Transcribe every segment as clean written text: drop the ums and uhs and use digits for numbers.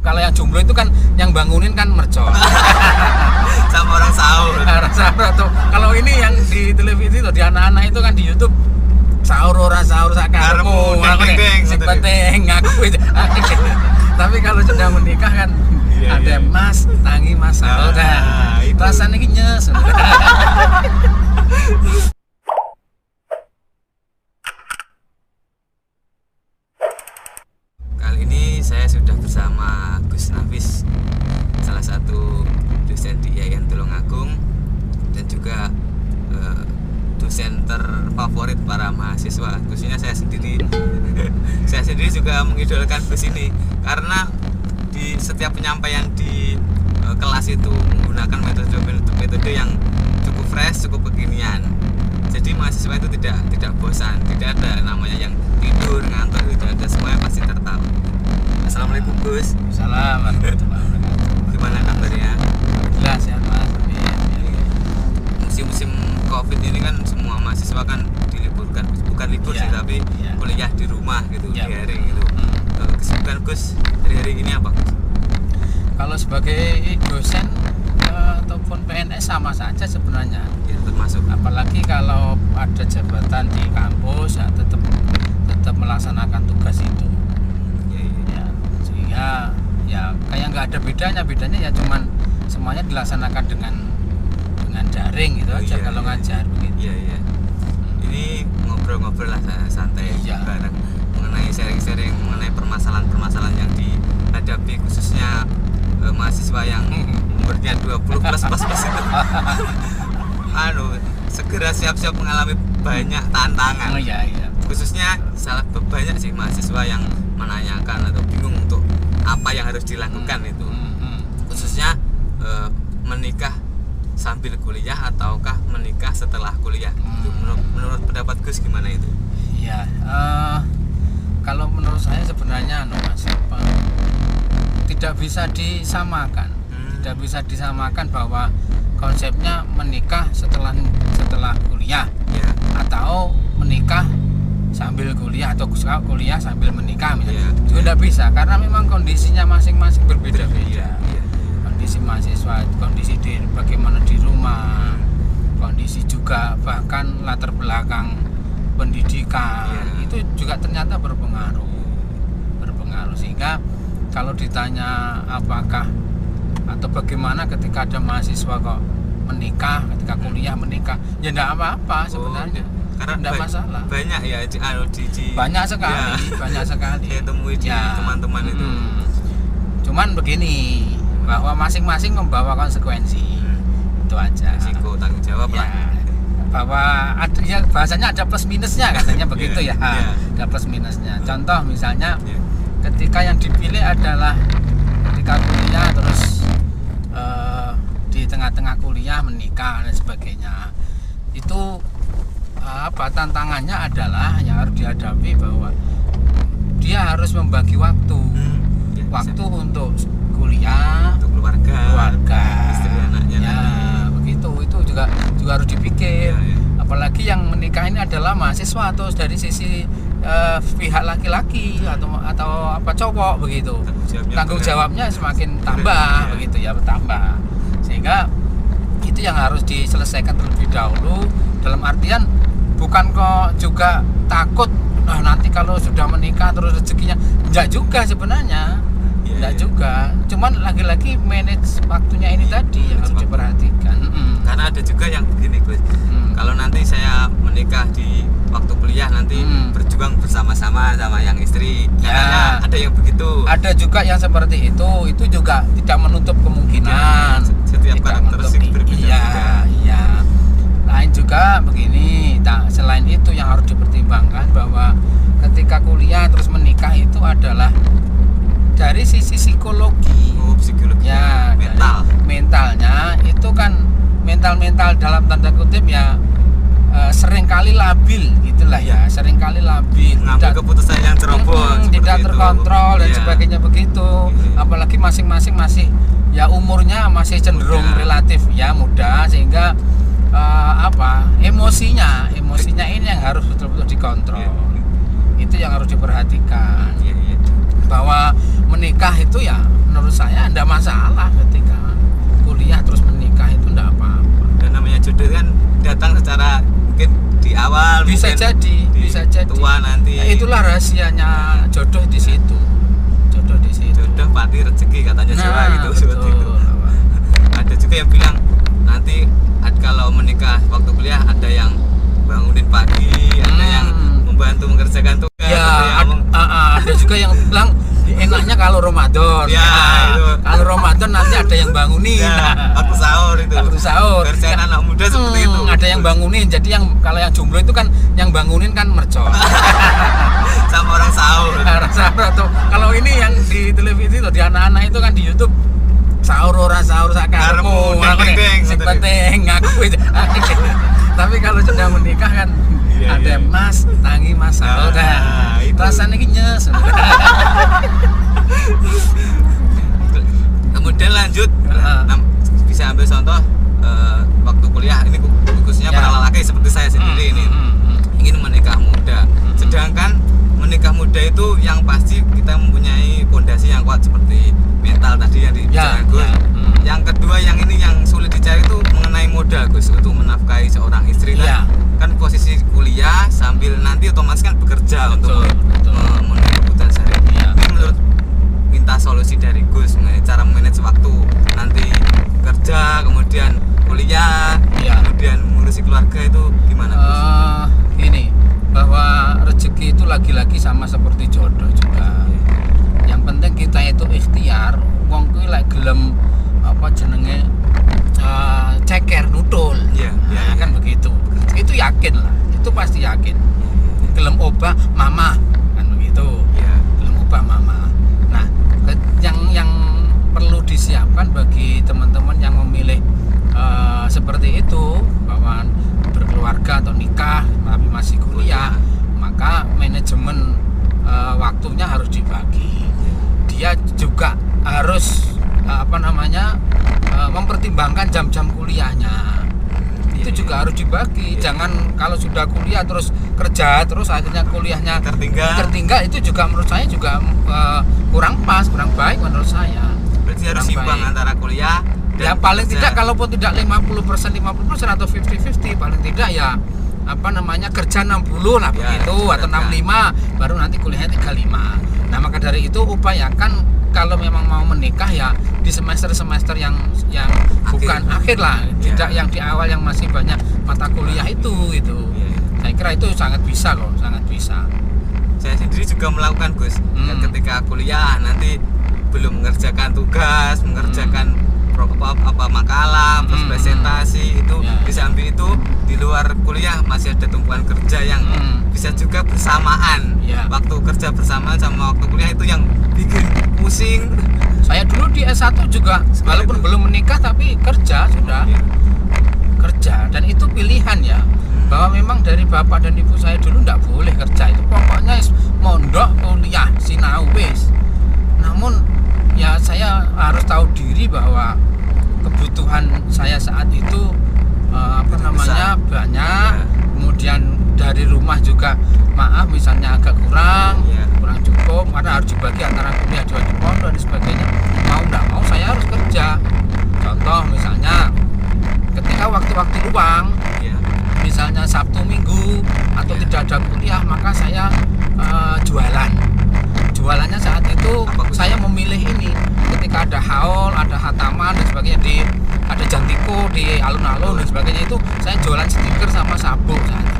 Kalau yang jomblo itu kan yang bangunin kan mercon. Sama orang sahur. Atau kalau ini yang di televisi tuh di anak-anak itu kan di YouTube sahur ora sahur sakarepmu. Sing penting ngaku itu. Tapi kalau sudah menikah kan ada Mas, tangi Mas sahur. Rasanya iki nyes. Kali ini saya sudah bersama Gus Nafis, salah satu dosen di IAIN Tulungagung dan juga dosen terfavorit para mahasiswa, khususnya saya sendiri. Saya sendiri juga mengidolakan Gus ini karena di setiap penyampaian di kelas itu menggunakan metode yang cukup fresh, cukup kekinian. Jadi mahasiswa itu tidak bosan, tidak ada namanya yang tidur, ngantuk, tidak ada, semuanya pasti tertawa. Assalamualaikum Gus. Assalamualaikum. Gimana kabarnya? Alhamdulillah sehat Mas. Musim-musim Covid ini kan semua mahasiswa kan diliburkan, bukan libur sih tapi kuliah di rumah gitu, di daring gitu. Kesibukan Gus hari-hari ini apa Gus? Kalau sebagai dosen ataupun PNS sama saja sebenarnya. Ya, termasuk. Apalagi kalau ada jabatan di kampus ya tetap melaksanakan tugas itu. Ya, sehingga ya kayak nggak ada bedanya ya cuman semuanya dilaksanakan dengan daring gitu aja kalau ngajar begitu. Iya. Ini ngobrol-ngobrol lah santai bareng mengenai sharing-sharing mengenai permasalahan-permasalahan yang dihadapi khususnya mahasiswa yang umurnya 20 plus itu. Segera siap-siap mengalami banyak tantangan. Iya. Khususnya banyak sih mahasiswa yang menanyakan atau bingung untuk apa yang harus dilakukan itu. Khususnya menikah sambil kuliah ataukah menikah setelah kuliah. Menurut pendapat Gus gimana itu? Iya, kalau menurut saya sebenarnya Mas, tidak bisa disamakan. Tidak bisa disamakan bahwa konsepnya menikah setelah kuliah atau menikah sambil kuliah atau kuliah sambil menikah misalnya. Juga tidak bisa karena memang kondisinya masing-masing berbeda-beda. Kondisi mahasiswa, kondisi bagaimana di rumah, kondisi juga bahkan latar belakang pendidikan itu juga ternyata berpengaruh sehingga kalau ditanya apakah atau bagaimana ketika ada mahasiswa kok menikah ketika kuliah menikah ya tidak apa-apa sebenarnya karena tidak masalah banyak ya banyak sekali saya temui di teman-teman itu cuman begini bahwa masing-masing membawa konsekuensi itu aja risiko tanggung jawab lah bahwa ada ya bahasanya ada plus minusnya katanya begitu ada plus minusnya contoh misalnya ketika yang dipilih adalah ketika kuliah terus di tengah-tengah kuliah menikah dan sebagainya itu tantangannya adalah yang harus dihadapi bahwa dia harus membagi waktu untuk kuliah, untuk keluarga, istri anaknya begitu itu juga harus dipikir apalagi yang menikah ini adalah mahasiswa atau dari sisi pihak laki-laki atau cowok begitu tanggung jawabnya semakin tambah begitu bertambah sehingga itu yang harus diselesaikan terlebih dahulu dalam artian bukan kok juga takut nanti kalau sudah menikah terus rezekinya enggak juga sebenarnya enggak juga cuman lagi-lagi manage waktunya ini tadi yang harus diperhatikan karena ada juga yang begini Gus kalau nanti saya menikah di waktu kuliah nanti berjuang bersama-sama sama yang istri ada yang begitu ada juga yang seperti itu juga tidak menutup kemungkinan setiap karakteristik berbeda lain juga begini selain itu yang harus dipertimbangkan bahwa ketika kuliah terus menikah itu adalah dari sisi psikologi mentalnya itu kan mental dalam tanda kutip seringkali labil gitulah seringkali labil ngambil keputusan yang ceroboh tidak terkontrol dan sebagainya begitu apalagi masing-masing masih umurnya masih cenderung relatif muda sehingga emosinya ini yang harus betul-betul dikontrol itu yang harus diperhatikan bahwa menikah itu ya menurut saya enggak masalah ketika kuliah terus menikah itu enggak apa-apa. Dan namanya jodoh kan datang secara mungkin di awal, Bisa mungkin jadi, di bisa jadi. tua nanti. Ya, itulah rahasianya jodoh di situ. Jodoh di situ. Jodoh pati rezeki katanya Jawa gitu, seperti itu. Ada juga yang bilang nanti kalau menikah waktu kuliah ada yang bangunin pagi, ada yang membantu mengerjakan tugas, Ya, ada yang ada juga yang bilang enaknya kalau Ramadan. Ya, itu. Kalau Ramadan nanti ada yang bangunin. waktu sahur itu. Waktu sahur. Kerjaan anak muda seperti itu. Ada yang bangunin. Jadi yang kalau yang jomblo itu kan yang bangunin kan mercon. Sama orang sahur. Sahur atau kalau ini yang di televisi tuh di anak-anak itu kan di YouTube sahur ora sahur sakarepmu. Sing penting ngaku. Tapi kalau sudah menikah kan Iya, ada iya. Mas, tangi Mas sahur. Nah, itu. Rasanya ini nyes. Kemudian lanjut bisa ambil contoh waktu kuliah ini khususnya Ya. para lelaki seperti saya sendiri ini ingin menikah muda. Sedangkan menikah muda itu yang pasti kita mempunyai fondasi yang kuat seperti mental tadi yang dibicarakan Gus. Yang kedua yang ini yang sulit dicari itu mengenai modal Gus untuk menafkahi seorang istri kan. Ya. Kan posisi kuliah sambil nanti otomatis kan bekerja untuk Betul. memenuhi kebutuhan sehari-hari. Ya. Ini menurut minta solusi dari Gus mengenai cara manage waktu nanti kerja kemudian kuliah Ya. kemudian ngurusi keluarga itu gimana Gus? Ini bahwa rezeki itu lagi-lagi sama seperti jodoh juga. Yang penting kita itu ikhtiar. Wong kuwi lek gelem apa jenenge ceker nutul. Iya, iya, Nah, kan begitu. Itu yakin lah. Itu pasti yakin. Gelem obah mama kan begitu. Iya. Gelem obah mama. Nah, yang perlu disiapkan bagi teman-teman yang memilih seperti itu bahwa berkeluarga atau nikah tapi masih kuliah, maka manajemen waktunya harus dibagi. Dia juga harus mempertimbangkan jam-jam kuliahnya. Itu juga harus dibagi. Jangan kalau sudah kuliah terus kerja terus akhirnya kuliahnya tertinggal itu juga menurut saya juga kurang pas, kurang baik menurut saya. Berarti harus seimbang antara kuliah dan Ya paling kerja. tidak kalaupun tidak 50% atau 50-50 paling tidak ya kerja 60 lah Ya, begitu atau benar. 65 baru nanti kuliahnya 35. Nah maka dari itu upayakan kalau memang mau menikah ya di semester-semester yang bukan akhir lah, Ya. tidak yang di awal yang masih banyak mata kuliah itu. Ya. Saya kira itu sangat bisa kok, sangat bisa. Saya sendiri juga melakukan Gus. Dan ketika kuliah nanti belum mengerjakan tugas, mengerjakan makalah, terus presentasi itu Ya. bisa ambil itu di luar kuliah masih ada tumpuan kerja yang bisa juga bersamaan. Ya. Waktu kerja bersamaan sama waktu kuliah itu yang bikin pusing. Saya dulu di S1 juga walaupun belum menikah tapi kerja sudah. Iya. Kerja dan itu pilihan ya bahwa memang dari bapak dan ibu saya dulu nggak boleh kerja itu pokoknya mondok kuliah sinau wis. Namun ya saya harus tahu diri bahwa kebutuhan saya saat itu banyak, kemudian dari rumah juga maaf misalnya agak kurang cukup karena harus dibagi antara kuliah di pondok dan sebagainya. Mau nggak mau saya harus kerja. Contoh misalnya ketika waktu-waktu luang, misalnya Sabtu Minggu atau tidak ada kuliah, maka saya jualan. Jualannya saat itu saya memilih ini. Ketika ada haul, ada hataman dan sebagainya ada jantiko di alun-alun dan sebagainya itu saya jualan stiker sama sabuk saat itu.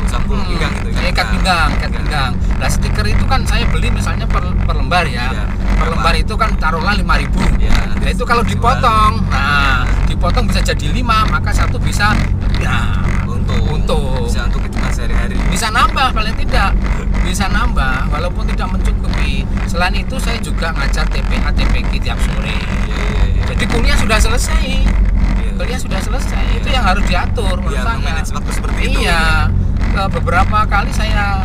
Sabuk pinggang gitu. Saya ikat pinggang. Nah stiker itu kan saya beli misalnya per lembar ya. Iya. Per lembar itu kan taruhlah 5.000. Iya. Nah itu kalau dipotong, dipotong bisa jadi 5, maka satu bisa untung. Bisa untuk hitungan sehari-hari. Bisa nambah paling tidak. Bisa nambah walaupun tidak mencukupi. Selain itu saya juga ngajar TPA TPQ tiap sore. Iya. Jadi kuliah sudah selesai. Kuliah Sudah selesai. Itu yang harus diatur menurut saya. Memanage waktu seperti itu. Iya. Beberapa kali saya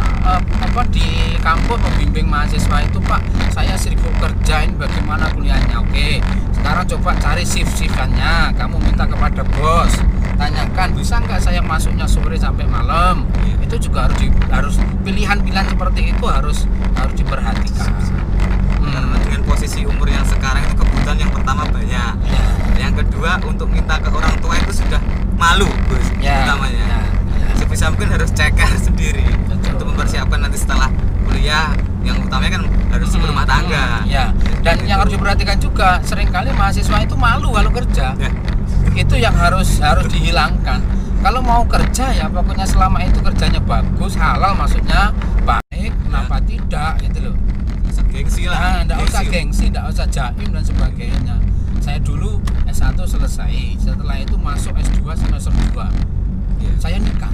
di kampus membimbing mahasiswa itu Pak, saya sibuk kerjain bagaimana kuliahnya. Oke, sekarang coba cari shift-shiftannya. Kamu minta kepada bos tanyakan bisa nggak saya masuknya sore sampai malam. Itu juga harus pilihan-pilihan seperti itu harus diperhatikan. Karena dengan posisi umur yang sekarang itu kebutuhan yang pertama banyak. Yang kedua untuk minta ke orang tua itu sudah malu, Gus. Utamanya. Sebisa mungkin harus ceker sendiri. Betul. Untuk mempersiapkan nanti setelah kuliah, yang utamanya kan harus berumah tangga. Dan yang harus diperhatikan juga seringkali mahasiswa itu malu kalau kerja. Itu yang harus dihilangkan. Kalau mau kerja ya pokoknya selama itu kerjanya bagus, halal maksudnya baik, kenapa tidak gitu loh. Gengsi lah. Enggak usah gengsi, enggak usah jaim dan sebagainya. Saya dulu S1 selesai, setelah itu masuk S2 semester 2. Saya nikah.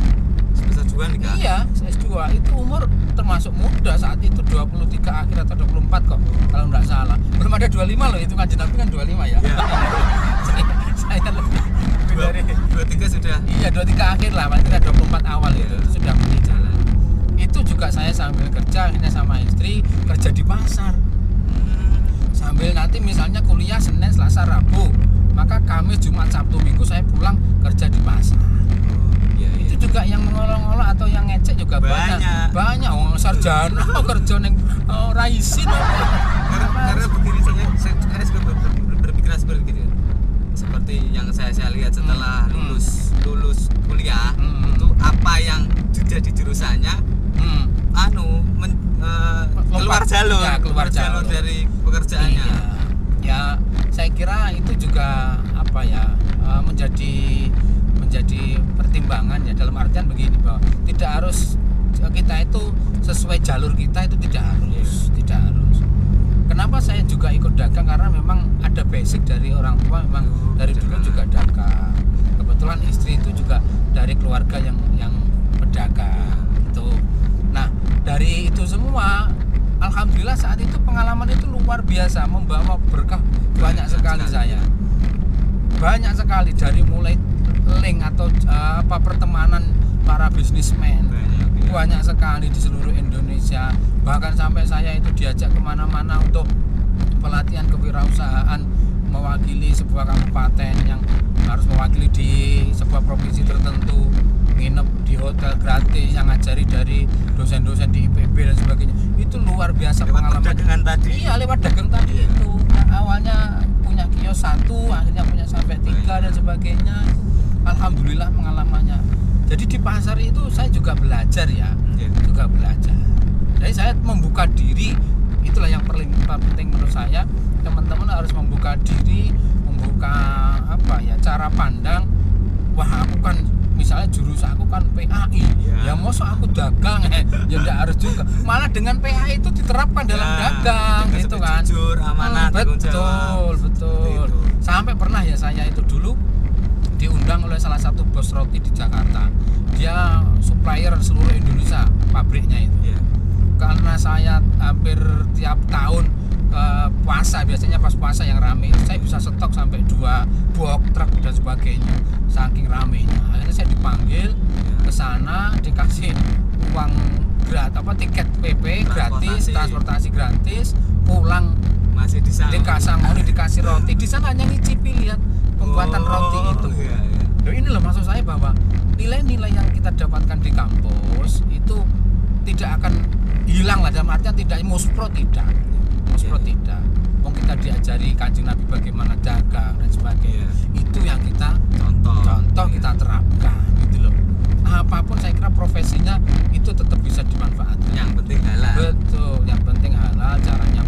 Semester 2 nikah? Iya, S2 itu umur termasuk muda saat itu 23 akhir atau 24 kok kalau enggak salah. Belum ada 25 loh, itu kan Nabi kan 25 ya. Saya lebih dari 23 sudah. Iya, 23 akhir lah, paling tidak 24 awal itu sudah mulai jalan. Itu juga saya sambil kerja akhirnya sama istri kerja di pasar. Sambil nanti misalnya kuliah Senin, Selasa, Rabu, maka Kamis, Jumat, Sabtu, Minggu saya pulang kerja di pasar. Itu juga yang mengolok-olok atau yang ngecek juga banyak orang sarjana kerja neng raisin. Karena begini saya juga berpikiran seperti itu. Seperti yang saya lihat setelah lulus kuliah, itu apa yang sudah di jurusannya keluar jalur dari pekerjaannya. Ya saya kira itu juga menjadi pertimbangan ya, dalam artian begini bahwa tidak harus kita itu sesuai jalur kita, itu tidak harus. Kenapa saya juga ikut dagang, karena memang ada basic dari orang tua, memang dari dulu juga dagang. Kebetulan istri itu juga dari keluarga yang pedagang itu. Nah dari itu semua, alhamdulillah saat itu pengalaman itu luar biasa, membawa berkah banyak sekali saya. Banyak sekali, dari mulai link atau pertemanan para bisnismen banyak sekali di seluruh Indonesia. Bahkan sampai saya itu diajak kemana-mana untuk pelatihan kewirausahaan, mewakili sebuah kabupaten yang harus mewakili di sebuah provinsi tertentu, nginep di hotel gratis, yang ngajari dari dosen-dosen di IPB dan sebagainya. Itu luar biasa pengalaman. Dagangan tadi. Iya, lewat dagang tadi itu. Nah, awalnya punya kios 1, akhirnya punya sampai 3 dan sebagainya. Alhamdulillah pengalamannya. Jadi di pasar itu saya juga belajar ya, juga belajar. Jadi saya membuka diri, itulah yang paling penting menurut saya. Teman-teman harus membuka diri, membuka cara pandang. Wah, aku kan misalnya jurusan aku kan PAI, ya mosok aku dagang, ya enggak harus juga. Malah dengan PAI itu diterapkan dalam dagang gitu kan. Jujur, amanah, betul. Sampai pernah ya saya itu dulu diundang oleh salah satu bos roti di Jakarta. Dia supplier seluruh Indonesia, pabriknya itu. Karena saya hampir tiap tahun puasa, biasanya pas puasa yang rame, saya bisa stok sampai 2 box truk dan sebagainya, saking ramenya. Akhirnya saya dipanggil ke sana, dikasih uang tiket PP gratis, transportasi gratis, pulang masih di sana. Dikasih roti, di sana hanya ngicipi lihat pembuatan roti itu. Loh, ini loh maksud saya bahwa nilai-nilai yang kita dapatkan di kampus itu tidak akan hilang lah, dalam artian tidak muspro tidak. Wong kita diajari Kanjeng Nabi bagaimana dagang dan sebagainya. Itu yang kita contoh kita terapkan gitu loh. Apapun saya kira profesinya itu tetap bisa dimanfaatkan. Yang penting halal. Betul, yang penting halal, caranya